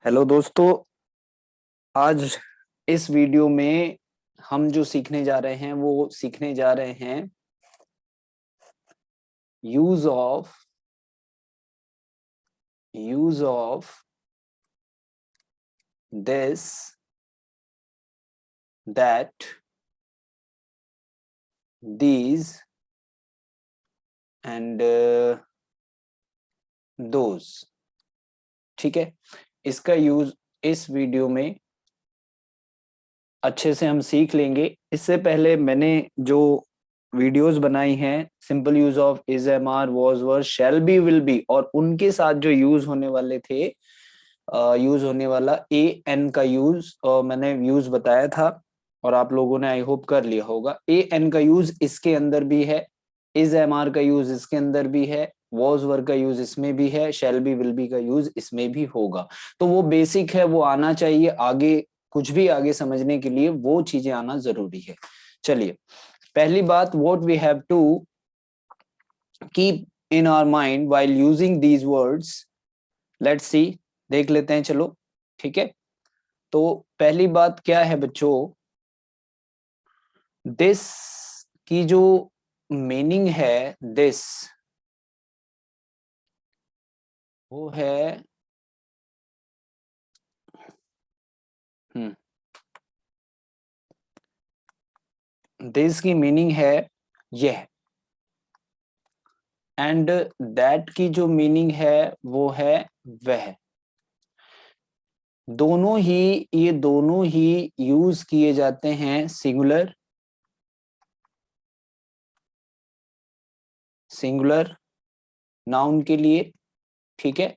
Hello दोस्तों। आज इस वीडियो में हम जो सीखने जा रहे हैं वो सीखने जा रहे हैं use of this, that, these and those. ठीक है, इसका यूज इस वीडियो में अच्छे से हम सीख लेंगे। इससे पहले मैंने जो वीडियोस बनाई हैं simple use of is, am are, was, were, shall be, will be, और उनके साथ जो यूज होने वाले थे, यूज होने वाला ए एन का यूज मैंने यूज बताया था और आप लोगों ने आई होप कर लिया होगा। ए एन का यूज इसके अंदर भी है, इज एम आर का यूज इसके अंदर भी है, वॉज वर का यूज इसमें भी है, शैल बी विल बी का यूज इसमें भी होगा। तो वो बेसिक है, वो आना चाहिए। आगे कुछ भी आगे समझने के लिए वो चीजें आना जरूरी है। चलिए, पहली बात, what we have to keep in our mind while using these words, let's see, देख लेते हैं। चलो ठीक है, तो पहली बात क्या है बच्चों, दिस की जो मीनिंग है, दिस वो है दिस की मीनिंग है यह, एंड दैट की जो मीनिंग है वो है वह। ये दोनों ही यूज किए जाते हैं सिंगुलर नाउन के लिए। ठीक है,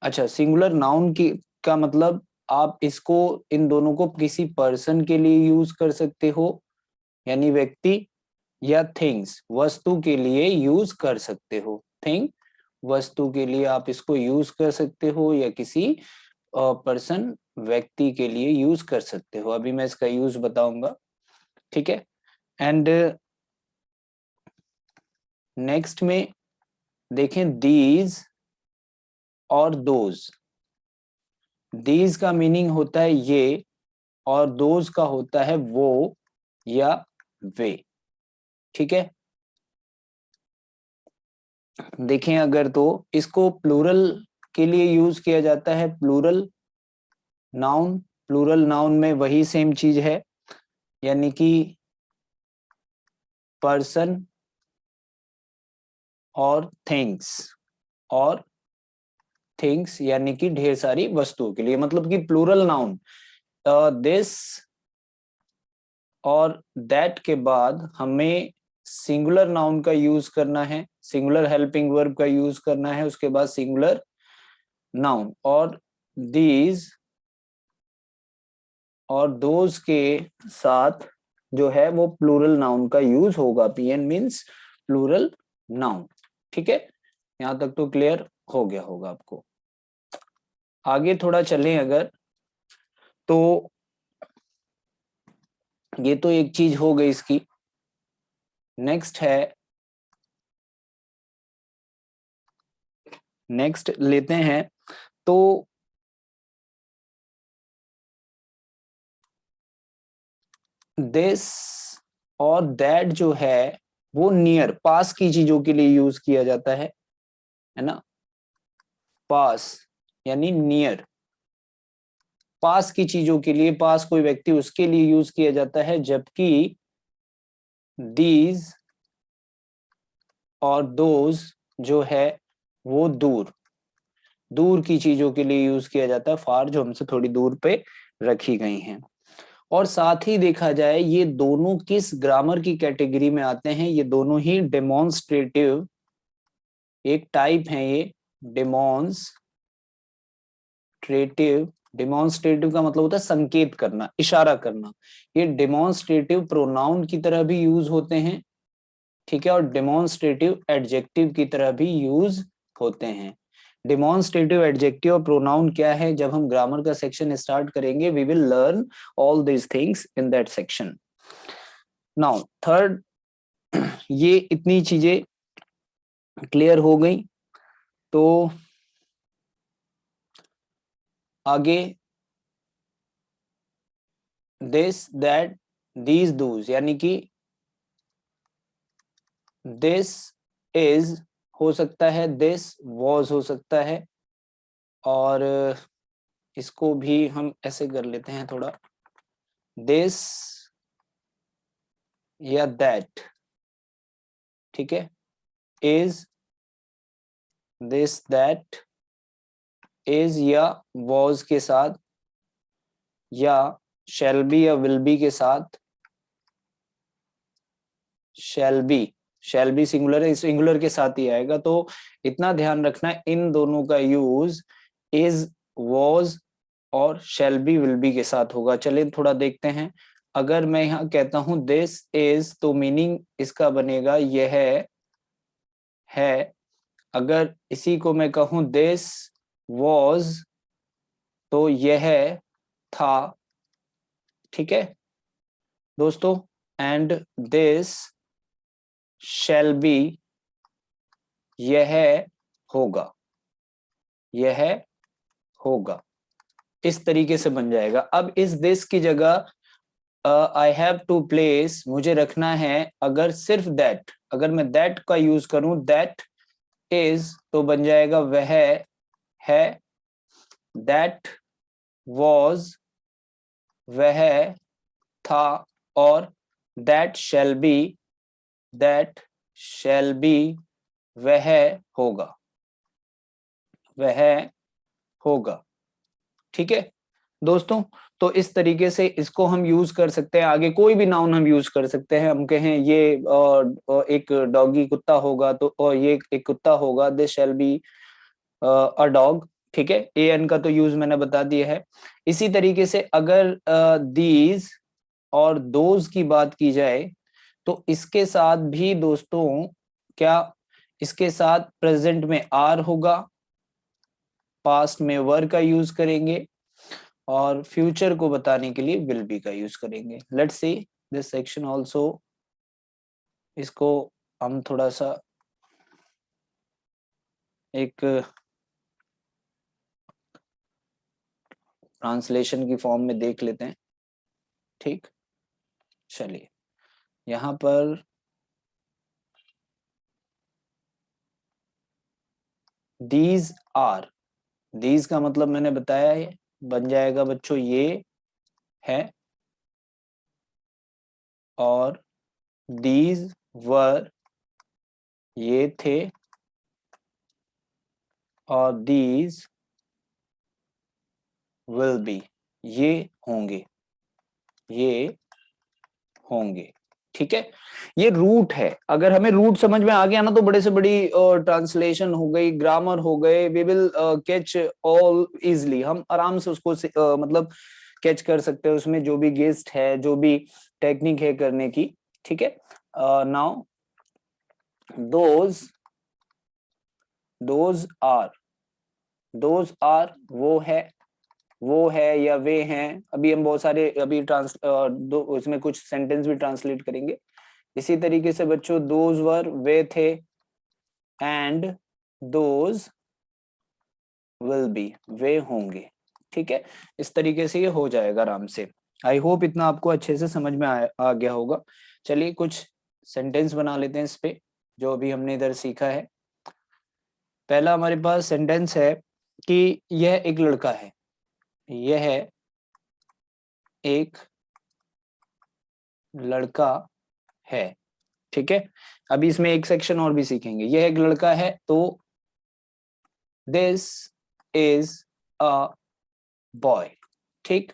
अच्छा, सिंगुलर नाउन की का मतलब आप इसको, इन दोनों को किसी पर्सन के लिए यूज कर सकते हो, यानी व्यक्ति, या थिंग्स, वस्तु के लिए यूज कर सकते हो। थिंग, वस्तु के लिए आप इसको यूज कर सकते हो, या किसी पर्सन, व्यक्ति के लिए यूज कर सकते हो। अभी मैं इसका यूज बताऊंगा। ठीक है, एंड नेक्स्ट में देखें, दीज और दोज। दीज का मीनिंग होता है ये, और दोज का होता है वो या वे। ठीक है, देखें अगर तो इसको प्लूरल के लिए यूज किया जाता है, प्लूरल नाउन में वही सेम चीज है, यानी कि पर्सन और और थिंग्स, यानी कि ढेर सारी वस्तुओं के लिए, मतलब कि प्लूरल नाउन दिस और दैट के बाद हमें सिंगुलर नाउन का यूज करना है, सिंगुलर हेल्पिंग वर्ब का यूज करना है, उसके बाद सिंगुलर नाउन, और दीज और दोज के साथ जो है वो प्लूरल नाउन का यूज होगा। PN means plural noun. ठीक है, यहां तक तो क्लियर हो गया होगा आपको। आगे थोड़ा चलें अगर, तो ये तो एक चीज हो गई इसकी। नेक्स्ट लेते हैं, तो दिस और दैट जो है वो नियर, पास की चीजों के लिए यूज किया जाता है ना। पास यानी नियर, पास की चीजों के लिए, पास कोई व्यक्ति, उसके लिए यूज किया जाता है, जबकि दीज और दोज जो है वो दूर, दूर की चीजों के लिए यूज किया जाता है, फार जो हमसे थोड़ी दूर पे रखी गई हैं। और साथ ही देखा जाए, ये दोनों किस ग्रामर की कैटेगरी में आते हैं, ये दोनों ही डेमोन्स्ट्रेटिव एक टाइप है। ये डेमोन्स्ट्रेटिव का मतलब होता है संकेत करना, इशारा करना। ये डेमोन्स्ट्रेटिव प्रोनाउन की तरह भी यूज होते हैं, ठीक है, और डेमोन्स्ट्रेटिव एडजेक्टिव की तरह भी यूज होते हैं। डेमोन्स्ट्रेटिव एडजेक्टिव और प्रोनाउन क्या है, जब हम ग्रामर का सेक्शन स्टार्ट करेंगे, we will learn all these things in that section. Now third, ये इतनी चीजें क्लियर हो गई। तो आगे दिस दैट दीज दूज, यानी कि दिस इज हो सकता है, दिस वॉज हो सकता है, और इसको भी हम ऐसे कर लेते हैं थोड़ा, दिस या दैट, ठीक है, इज, दिस दैट इज या वॉज के साथ, या शैल बी या विल बी के साथ, शैल बी सिंगुलर है, सिंगुलर के साथ ही आएगा। तो इतना ध्यान रखना, इन दोनों का यूज इज, वॉज और शैल बी विल बी के साथ होगा। चलिए थोड़ा देखते हैं। अगर मैं यहाँ कहता हूं दिस इज, तो मीनिंग इसका बनेगा यह है। अगर इसी को मैं कहूं दिस वॉज, तो यह था, ठीक है दोस्तों। एंड दिस शैल बी, यह होगा, यह होगा। इस तरीके से बन जाएगा। अब इस दिस की जगह आई हैव टू प्लेस, मुझे रखना है, अगर सिर्फ दैट, अगर मैं दैट का यूज करूं, दैट इज, तो बन जाएगा वह है, दैट वॉज, वह था, और that shall be, that shall be, वह होगा, वह होगा, ठीक है दोस्तों। तो इस तरीके से इसको हम यूज कर सकते हैं। आगे कोई भी नाउन हम यूज कर सकते हैं। हम कहें ये एक डॉगी कुत्ता होगा, तो ये एक कुत्ता होगा, this shall be a dog, ठीक है। ए एन का तो यूज मैंने बता दिया है। इसी तरीके से अगर दीज और दोज की बात की जाए, तो इसके साथ भी दोस्तों क्या, इसके साथ प्रेजेंट में आर होगा, पास्ट में वर का यूज करेंगे, और फ्यूचर को बताने के लिए विल बी का यूज करेंगे। Let's see this section also. इसको हम थोड़ा सा एक ट्रांसलेशन की फॉर्म में देख लेते हैं, ठीक। चलिए यहां पर दीज आर, दीज का मतलब मैंने बताया है, बन जाएगा बच्चों ये है, और दीज वर, ये थे, और दीज विल बी, ये होंगे, ये होंगे, ठीक है। ये रूट है। अगर हमें रूट समझ में आ गया ना, तो बड़े से बड़ी ट्रांसलेशन हो गई, ग्रामर हो गए, we will catch all easily. हम आराम से उसको मतलब कैच कर सकते हैं, उसमें जो भी गेस्ट है, जो भी टेक्निक है करने की, ठीक है। Now those, those are, those are वो है या वे हैं। अभी हम बहुत सारे अभी दो इसमें कुछ सेंटेंस भी ट्रांसलेट करेंगे। इसी तरीके से बच्चों दोज वर, वे थे, एंड दोज विल बी, वे होंगे, ठीक है। इस तरीके से ये हो जाएगा आराम से। आई होप इतना आपको अच्छे से समझ में आ गया होगा। चलिए कुछ सेंटेंस बना लेते हैं इस पे, जो अभी हमने इधर सीखा है। पहला हमारे पास सेंटेंस है कि यह एक लड़का है, यह एक लड़का है, ठीक है। अभी इसमें एक सेक्शन और भी सीखेंगे। यह एक लड़का है, तो दिस इज अ बॉय, ठीक।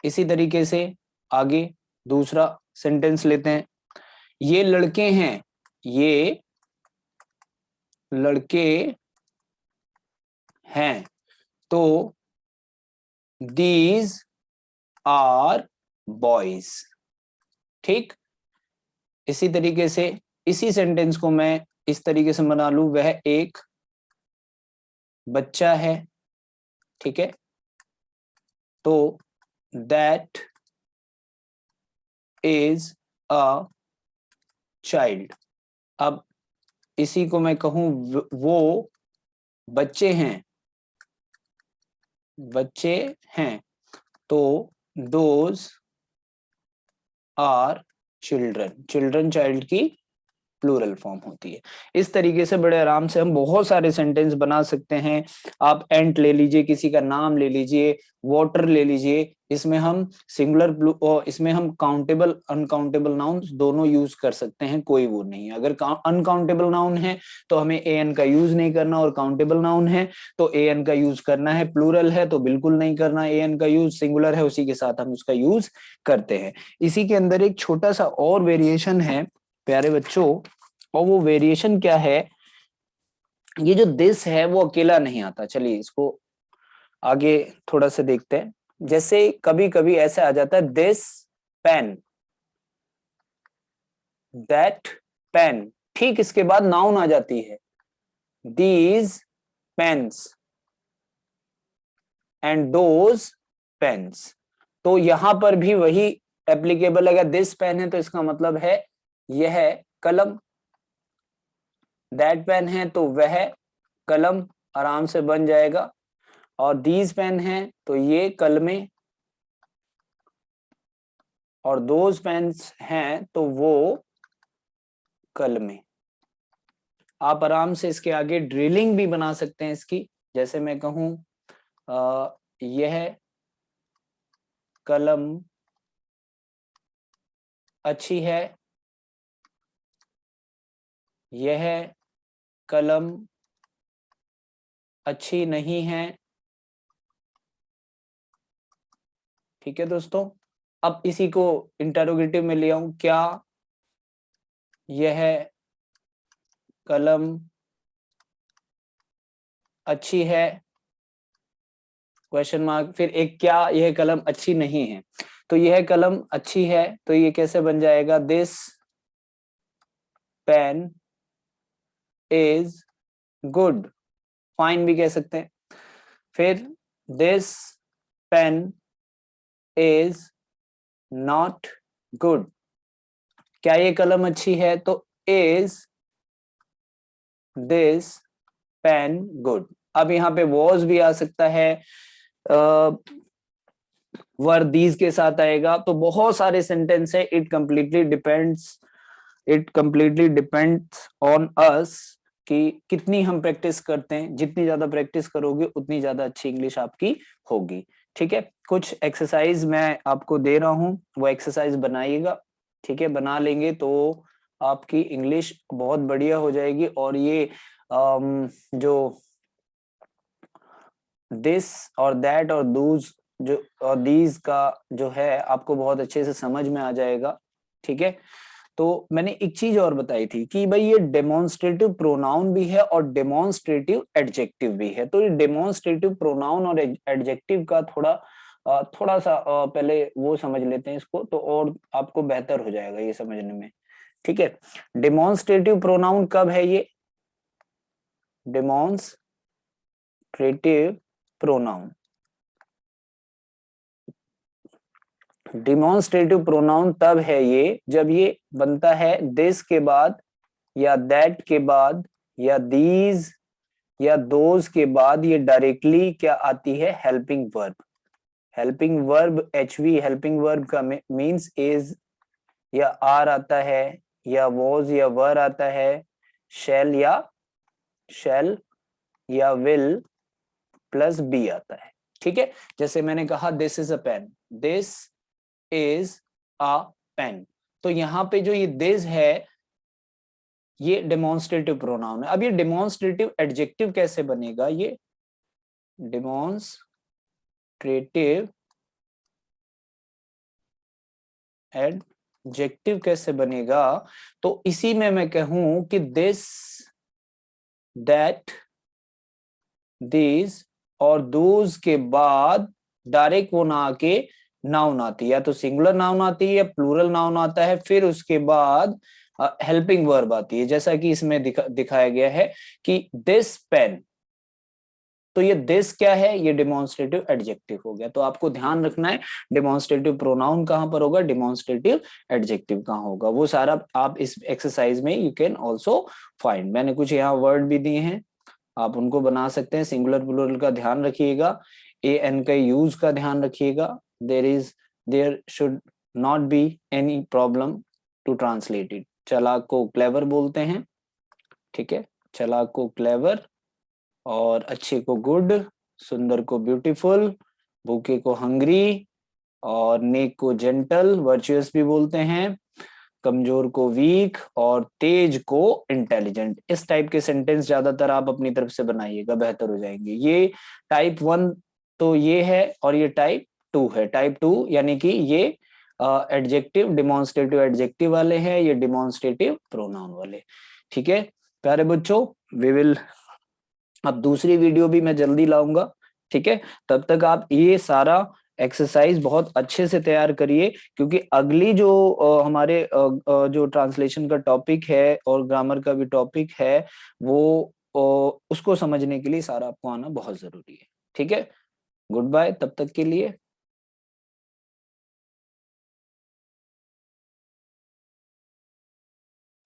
इसी तरीके से आगे दूसरा सेंटेंस लेते हैं। ये लड़के हैं, ये लड़के हैं, तो दीज आर बॉयज, ठीक। इसी तरीके से इसी सेंटेंस को मैं इस तरीके से बना लूं, वह एक बच्चा है, ठीक है, तो दैट इज अ चाइल्ड। अब इसी को मैं कहूं वो बच्चे हैं, बच्चे हैं, तो those are children, children child की प्लूरल फॉर्म होती है। इस तरीके से बड़े आराम से हम बहुत सारे सेंटेंस बना सकते हैं। आप एंट ले लीजिए, किसी का नाम ले लीजिए, वाटर ले लीजिए, इसमें हम सिंगुलर और इसमें हम काउंटेबल अनकाउंटेबल नाउन्स दोनों यूज कर सकते हैं, कोई वो नहीं है। अगर अनकाउंटेबल नाउन है तो हमें ए एन का यूज नहीं करना, और काउंटेबल नाउन है तो ए एन का यूज करना है। प्लूरल है तो बिल्कुल नहीं करना ए एन का यूज, सिंगुलर है उसी के साथ हम उसका यूज करते हैं। इसी के अंदर एक छोटा सा और वेरिएशन है प्यारे बच्चों, और वो वेरिएशन क्या है, ये जो दिस है वो अकेला नहीं आता। चलिए इसको आगे थोड़ा सा देखते हैं। जैसे कभी कभी ऐसा आ जाता है दिस पेन, दैट पेन, ठीक इसके बाद नाउन आ जाती है these pens and those pens. तो यहां पर भी वही एप्लीकेबल है। अगर दिस पेन है तो इसका मतलब है यह कलम, दैट पेन है तो वह कलम आराम से बन जाएगा, और दीज पेन है तो ये कलमें, और दोज पेन्स हैं तो वो कलमें। आप आराम से इसके आगे ड्रिलिंग भी बना सकते हैं इसकी। जैसे मैं कहूं यह कलम अच्छी है, यह कलम अच्छी नहीं है। ठीक है दोस्तों, अब इसी को इंटरोगेटिव में ले आऊं, क्या यह कलम अच्छी है, क्वेश्चन मार्क, फिर एक क्या यह कलम अच्छी नहीं है। तो यह कलम अच्छी है तो ये कैसे बन जाएगा, this pen is good, fine भी कह सकते हैं। फिर this pen is not good, क्या ये कलम अच्छी है, तो इज दिस पेन गुड। अब यहाँ पे वॉज भी आ सकता है, वर दीज के साथ आएगा। तो बहुत सारे सेंटेंस है, it completely depends on us कि कितनी हम प्रैक्टिस करते हैं। जितनी ज्यादा प्रैक्टिस करोगे उतनी ज्यादा अच्छी इंग्लिश आपकी होगी। ठीक है, कुछ एक्सरसाइज मैं आपको दे रहा हूं, वो एक्सरसाइज बनाइएगा। ठीक है, बना लेंगे तो आपकी इंग्लिश बहुत बढ़िया हो जाएगी। और ये जो दिस और दैट और दूज जो और दीज का जो है आपको बहुत अच्छे से समझ में आ जाएगा। ठीक है, तो मैंने एक चीज और बताई थी कि भाई ये डेमोन्स्ट्रेटिव प्रोनाउन भी है और डेमोन्स्ट्रेटिव एडजेक्टिव भी है। तो ये डेमोन्स्ट्रेटिव प्रोनाउन और एडजेक्टिव का थोड़ा सा पहले वो समझ लेते हैं इसको, तो और आपको बेहतर हो जाएगा ये समझने में। ठीक है, डेमोन्स्ट्रेटिव प्रोनाउन कब है, ये डेमोन्स्ट्रेटिव प्रोनाउन, डिमॉन्स्ट्रेटिव प्रोनाउन तब है ये जब ये बनता है दिस के बाद या दैट के बाद या दीज या दोज के बाद। ये डायरेक्टली क्या आती है, helping verb. Helping verb HV helping verb का मींस इज या आर आता है, या वॉज या वर आता है, शैल या विल प्लस बी आता है। ठीक है, जैसे मैंने कहा this is a pen, this is a pen, तो यहां पे जो ये दिस है ये डेमोन्स्ट्रेटिव प्रोनाउन है। अब ये डेमोन्स्ट्रेटिव एडजेक्टिव कैसे बनेगा, ये डेमोन्स्ट्रेटिव एडजेक्टिव कैसे बनेगा, तो इसी में मैं कहूं कि दिस दैट दीज और दोज के बाद डायरेक्ट वो ना आके नाउन आती है, या तो सिंगुलर नाउन आती है या प्लूरल नाउन आता है, फिर उसके बाद हेल्पिंग वर्ब आती है। जैसा कि इसमें दिखाया गया है कि दिस पेन, तो ये दिस क्या है, ये डेमोन्स्ट्रेटिव एडजेक्टिव हो गया। तो आपको ध्यान रखना है डेमोन्स्ट्रेटिव प्रोनाउन कहां पर होगा, डेमोन्स्ट्रेटिव एडजेक्टिव कहां होगा, वो सारा आप इस एक्सरसाइज में यू कैन ऑल्सो फाइंड। मैंने कुछ यहाँ वर्ड भी दिए हैं, आप उनको बना सकते हैं। सिंगुलर प्लूरल का ध्यान रखिएगा। ए एन का यूज का ध्यान रखिएगा। There should not be any problem to translate it. चालाक को क्लेवर बोलते हैं, ठीक है, चालाक को क्लेवर, और अच्छे को गुड, सुंदर को ब्यूटीफुल, भूखे को हंग्री, और नेक को जेंटल वर्चुअस भी बोलते हैं, कमजोर को वीक, और तेज को इंटेलिजेंट। इस टाइप के सेंटेंस ज्यादातर आप अपनी तरफ से बनाइएगा, बेहतर हो जाएंगे। ये टाइप 1 तो ये है, और ये टाइप 2 है। टाइप 2 यानी कि ये एडजेक्टिव, डिमॉन्स्ट्रेटिव एडजेक्टिव वाले हैं, ये डिमॉन्स्ट्रेटिव प्रोनाउन वाले। ठीक है प्यारे बच्चों, वी विल, अब दूसरी वीडियो भी मैं जल्दी लाऊंगा, ठीक है। तब तक आप ये सारा एक्सरसाइज बहुत अच्छे से तैयार करिए, क्योंकि अगली जो हमारे जो ट्रांसलेशन का टॉपिक है और ग्रामर का भी टॉपिक है, वो उसको समझने के लिए सारा आपको आना बहुत जरूरी है। ठीक है, गुड बाय तब तक के लिए।